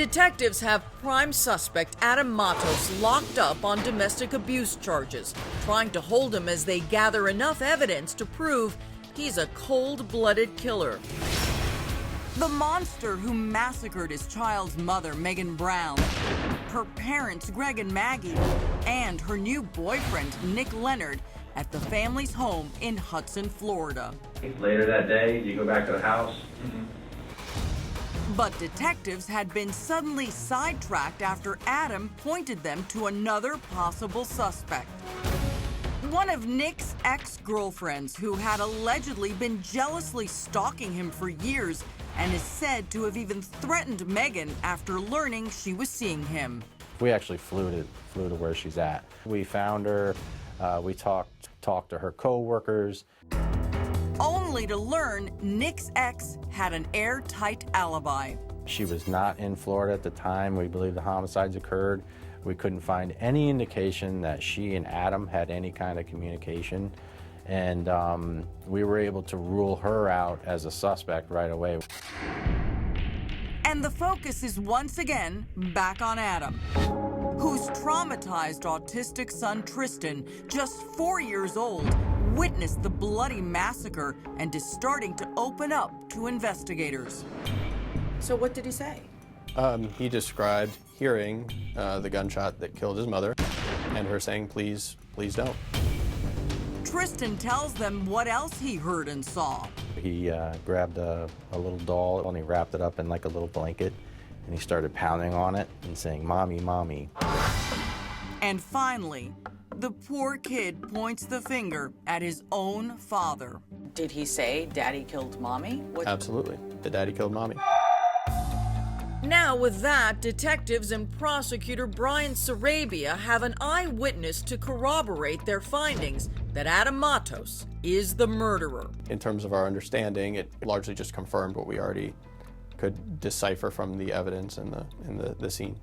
Detectives have prime suspect Adam Matos locked up on domestic abuse charges, trying to hold him as they gather enough evidence to prove he's a cold-blooded killer. The monster who massacred his child's mother, Megan Brown, her parents, Greg and Maggie, and her new boyfriend, Nick Leonard, at the family's home in Hudson, Florida. Later that day, you go back to the house. But detectives had been suddenly sidetracked after Adam pointed them to another possible suspect. One of Nick's ex-girlfriends who had allegedly been jealously stalking him for years and is said to have even threatened Megan after learning she was seeing him. We actually flew to where she's at. We found her, we talked to her co-workers. Only to learn Nick's ex had an airtight alibi. She was not in Florida at the time we believe the homicides occurred. We couldn't find any indication that she and Adam had any kind of communication. And we were able to rule her out as a suspect right away. And the focus is once again back on Adam, whose traumatized autistic son Tristan, just 4 years old, witnessed the bloody massacre and is starting to open up to investigators. So what did he say? He described hearing the gunshot that killed his mother and her saying, please, please don't. Tristan tells them what else he heard and saw. He grabbed a little doll and he wrapped it up in like a little blanket and he started pounding on it and saying, "Mommy, mommy." And finally, the poor kid points the finger at his own father. Did he say Daddy killed Mommy? Absolutely. The daddy killed Mommy. Now with that, detectives and prosecutor Brian Sarabia have an eyewitness to corroborate their findings that Adam Matos is the murderer. In terms of our understanding, it largely just confirmed what we already could decipher from the evidence in the scene.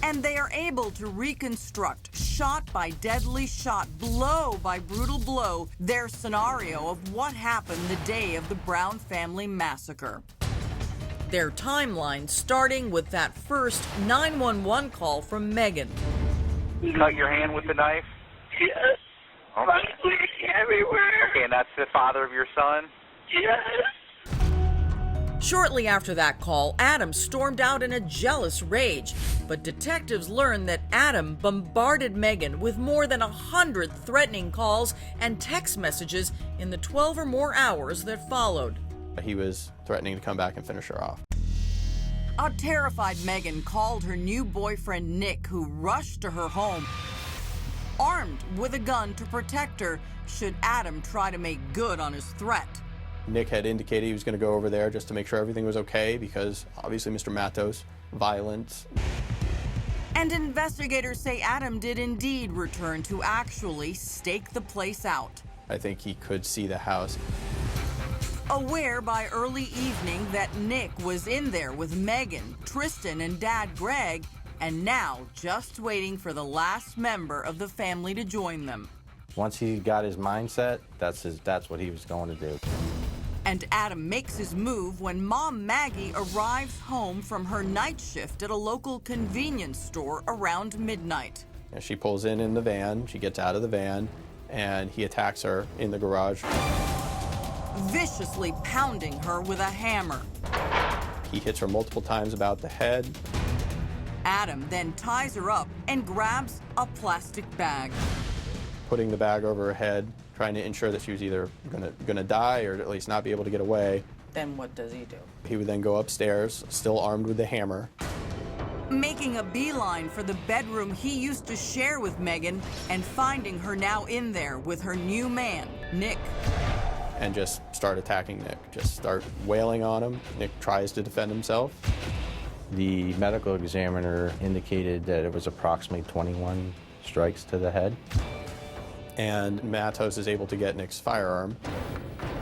And they are able to reconstruct, shot by deadly shot, blow by brutal blow, their scenario of what happened the day of the Brown family massacre. Their timeline starting with that first 911 call from Megan. You cut your hand with the knife? Yes. Okay. I'm bleeding everywhere. Okay, and that's the father of your son? Yes. Shortly after that call, Adam stormed out in a jealous rage, but detectives learned that Adam bombarded Megan with more than 100 threatening calls and text messages in the 12 or more hours that followed. He was threatening to come back and finish her off. A terrified Megan called her new boyfriend Nick, who rushed to her home, armed with a gun to protect her should Adam try to make good on his threat. Nick had indicated he was going to go over there just to make sure everything was okay because obviously Mr. Matos, violent. And investigators say Adam did indeed return to actually stake the place out. I think he could see the house. Aware by early evening that Nick was in there with Megan, Tristan, and Dad Greg, and now just waiting for the last member of the family to join them. Once he got his mindset, that's what he was going to do. And Adam makes his move when Mom Maggie arrives home from her night shift at a local convenience store around midnight. And she pulls in the van, she gets out of the van, and he attacks her in the garage. Viciously pounding her with a hammer. He hits her multiple times about the head. Adam then ties her up and grabs a plastic bag. Putting the bag over her head, trying to ensure that she was either gonna die or at least not be able to get away. Then what does he do? He would then go upstairs, still armed with the hammer. Making a beeline for the bedroom he used to share with Megan and finding her now in there with her new man, Nick. And just start attacking Nick, just start wailing on him. Nick tries to defend himself. The medical examiner indicated that it was approximately 21 strikes to the head. And Matos is able to get Nick's firearm.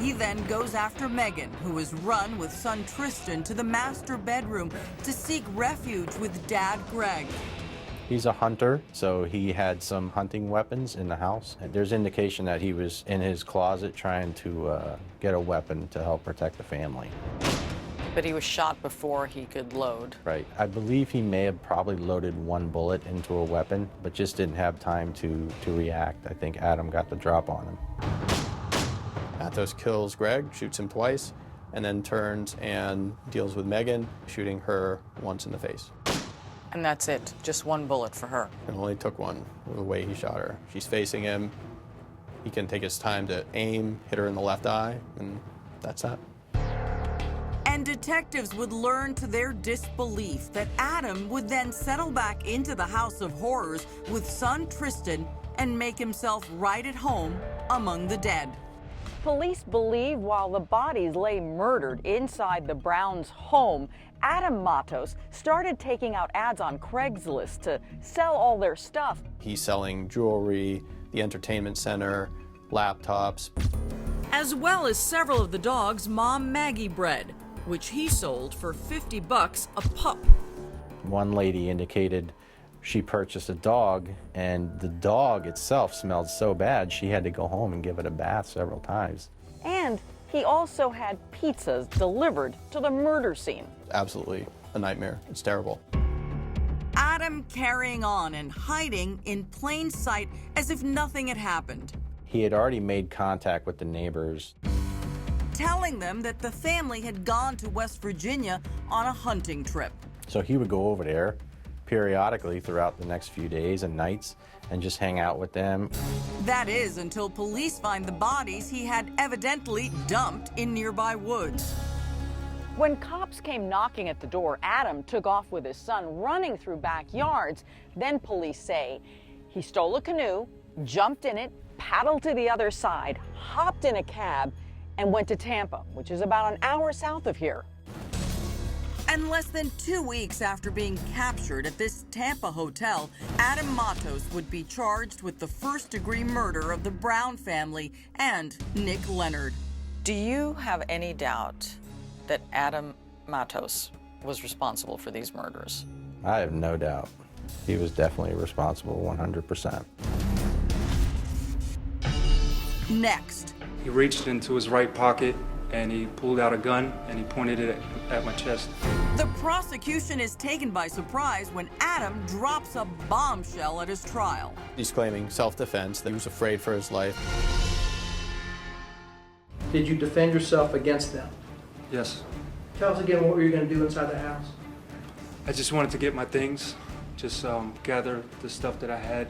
He then goes after Megan, who is run with son Tristan to the master bedroom to seek refuge with Dad Greg. He's a hunter, so he had some hunting weapons in the house. And there's indication that he was in his closet trying to get a weapon to help protect the family. But he was shot before he could load. Right. I believe he may have probably loaded one bullet into a weapon, but just didn't have time to react. I think Adam got the drop on him. Matos kills Greg, shoots him twice, and then turns and deals with Megan, shooting her once in the face. And that's it, just one bullet for her. It only took one, the way he shot her. She's facing him. He can take his time to aim, hit her in the left eye, and that's that. And detectives would learn to their disbelief that Adam would then settle back into the house of horrors with son Tristan and make himself right at home among the dead. Police believe while the bodies lay murdered inside the Browns' home, Adam Matos started taking out ads on Craigslist to sell all their stuff. He's selling jewelry, the entertainment center, laptops. As well as several of the dogs' Mom Maggie bred, which he sold for $50 a pup. One lady indicated she purchased a dog, and the dog itself smelled so bad she had to go home and give it a bath several times. And he also had pizzas delivered to the murder scene. Absolutely a nightmare. It's terrible. Adam carrying on and hiding in plain sight as if nothing had happened, He had already made contact with the neighbors. telling them that the family had gone to West Virginia on a hunting trip. So he would go over there periodically throughout the next few days and nights and just hang out with them. That is until police find the bodies he had evidently dumped in nearby woods. When cops came knocking at the door, Adam took off with his son, running through backyards. Then police say he stole a canoe, jumped in it, paddled to the other side, hopped in a cab, and went to Tampa, which is about an hour south of here. And less than 2 weeks after being captured at this Tampa hotel, Adam Matos would be charged with the first-degree murder of the Brown family and Nick Leonard. Do you have any doubt that Adam Matos was responsible for these murders? I have no doubt. He was definitely responsible 100%. Next, He reached into his right pocket and he pulled out a gun and he pointed it at my chest. the prosecution is taken by surprise when Adam drops a bombshell at his trial. He's claiming self-defense, that he was afraid for his life. Did you defend yourself against them? Yes. Tell us again what were you going to do inside the house? I just wanted to get my things, just gather the stuff that I had